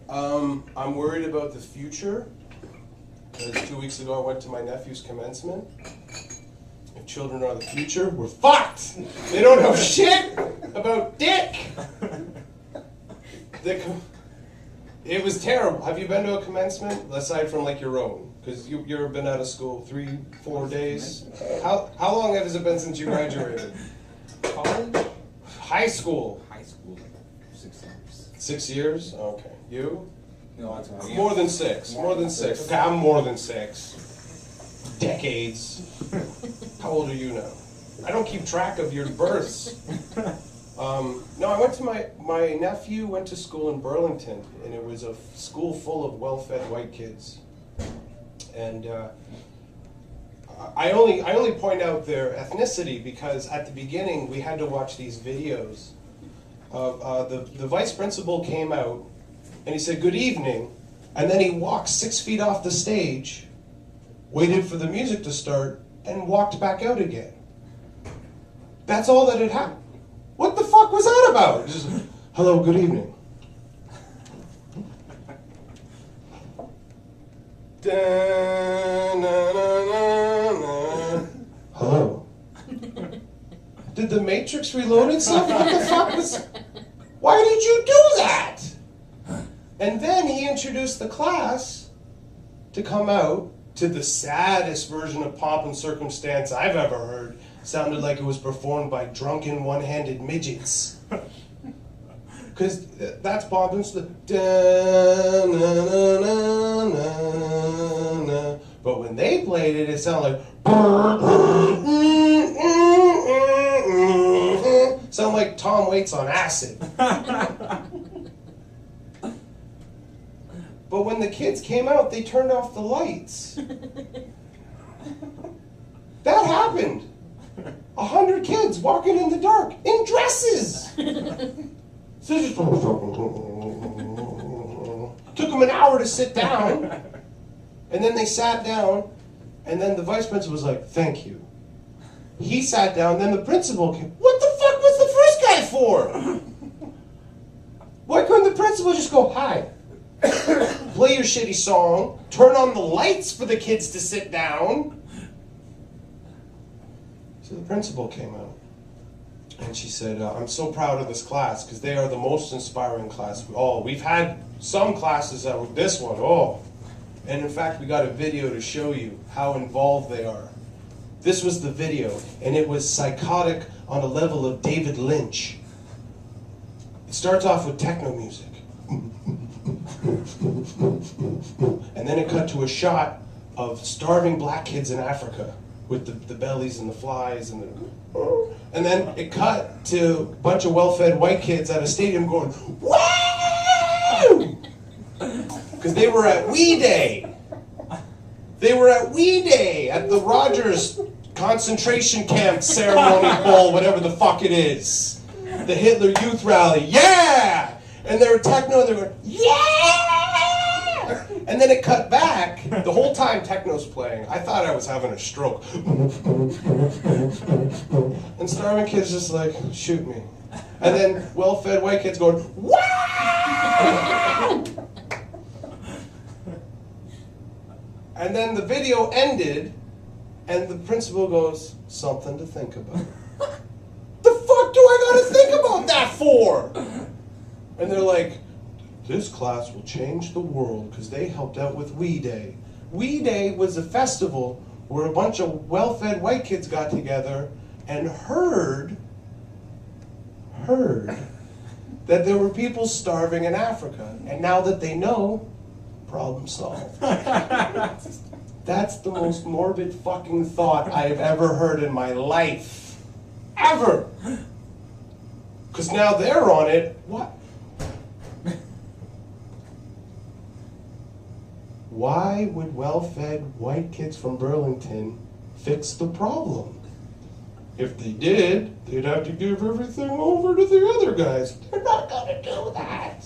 I'm worried about the future, because 2 weeks ago I went to my nephew's commencement. If children are the future, we're fucked! They don't know shit about dick! It was terrible. Have you been to a commencement, aside from like your own? Because you've been out of school 3-4 days. How long has it been since you graduated? College? High school. High school, like 6 years. 6 years? Okay. You? No, that's what I am. More than six. More than six. Okay, I'm more than 6. Decades. How old are you now? I don't keep track of your births. No, I went to my nephew went to school in Burlington, and it was a school full of well-fed white kids. And I only point out their ethnicity because at the beginning we had to watch these videos. The vice principal came out and he said, "Good evening," and then he walked 6 feet off the stage, waited for the music to start, and walked back out again. That's all that had happened. What the fuck was that about? Just, hello, good evening. Hello. Did the Matrix reload itself? What the fuck was... Why did you do that? And then he introduced the class to come out to the saddest version of Pomp and Circumstance I've ever heard. Sounded like it was performed by drunken one-handed midgets. Because that's Pomp and But when they played it, it sounded like... sound like Tom Waits on acid. But when the kids came out, they turned off the lights. That happened. 100 kids walking in the dark in dresses. So just took them an hour to sit down, and then they sat down, and then the vice principal was like, "Thank you." He sat down, then the principal came. What the fuck was the first guy for? Why couldn't the principal just go, "Hi, play your shitty song, turn on the lights for the kids to sit down"? So the principal came out, and she said, "I'm so proud of this class because they are the most inspiring class. We've had some classes that were this one, and in fact we got a video to show you how involved they are." This was the video, and it was psychotic on a level of David Lynch. It starts off with techno music, and then it cut to a shot of starving black kids in Africa with the bellies and the flies and then it cut to a bunch of well-fed white kids at a stadium going, "Woo!" Because they were at We Day. They were at We Day at the Rogers concentration camp ceremony bowl, whatever the fuck it is. The Hitler Youth Rally, yeah! And they were techno and they were, yeah! And then it cut back. The whole time techno's playing. I thought I was having a stroke. And starving kids just like, "Shoot me." And then well-fed white kids going, "Wow!" And then the video ended, and the principal goes, "Something to think about." The fuck do I gotta think about that for? And they're like, "This class will change the world because they helped out with We Day." We Day was a festival where a bunch of well-fed white kids got together and heard that there were people starving in Africa. And now that they know, problem solved. That's the most morbid fucking thought I've ever heard in my life. Ever. Because now they're on it. What? Why would well-fed white kids from Burlington fix the problem? If they did, they'd have to give everything over to the other guys. They're not gonna do that.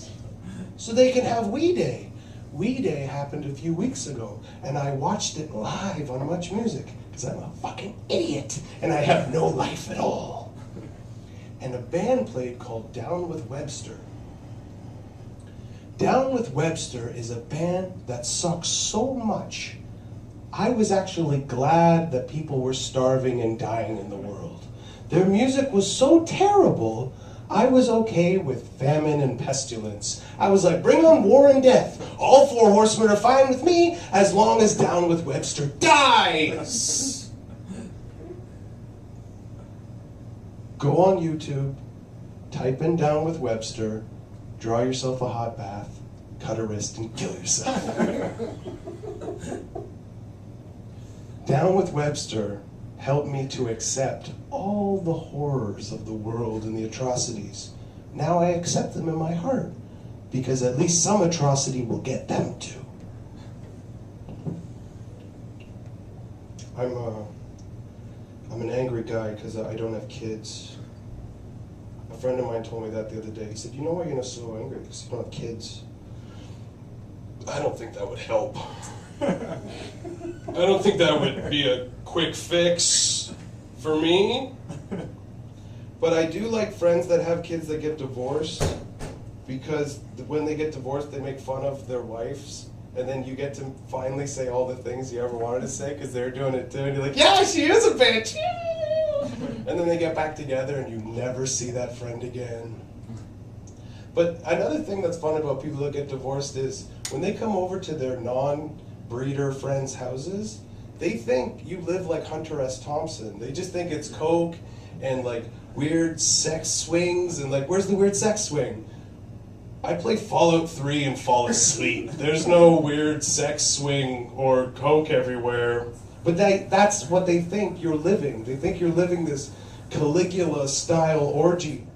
So they can have We Day. We Day happened a few weeks ago, and I watched it live on Much Music, because I'm a fucking idiot, and I have no life at all. And a band played called Down with Webster. Down with Webster is a band that sucks so much. I was actually glad that people were starving and dying in the world. Their music was so terrible, I was okay with famine and pestilence. I was like, bring on war and death. All four horsemen are fine with me as long as Down with Webster dies. Go on YouTube, type in Down with Webster, draw yourself a hot bath, cut a wrist, and kill yourself. Down with Webster helped me to accept all the horrors of the world and the atrocities. Now I accept them in my heart, because at least some atrocity will get them too. I'm an angry guy because I don't have kids. A friend of mine told me that the other day. He said, you know why you're so angry? Because you don't have kids. I don't think that would help. I don't think that would be a quick fix for me. But I do like friends that have kids that get divorced, because when they get divorced, they make fun of their wives. And then you get to finally say all the things you ever wanted to say because they're doing it too. And you're like, yeah, she is a bitch. And then they get back together and you never see that friend again. But another thing that's fun about people that get divorced is when they come over to their non-breeder friends' houses, they think you live like Hunter S. Thompson. They just think it's coke and like weird sex swings and like, where's the weird sex swing? I play Fallout 3 and fall asleep. There's no weird sex swing or coke everywhere. But that's what they think you're living. They think you're living this Caligula-style orgy.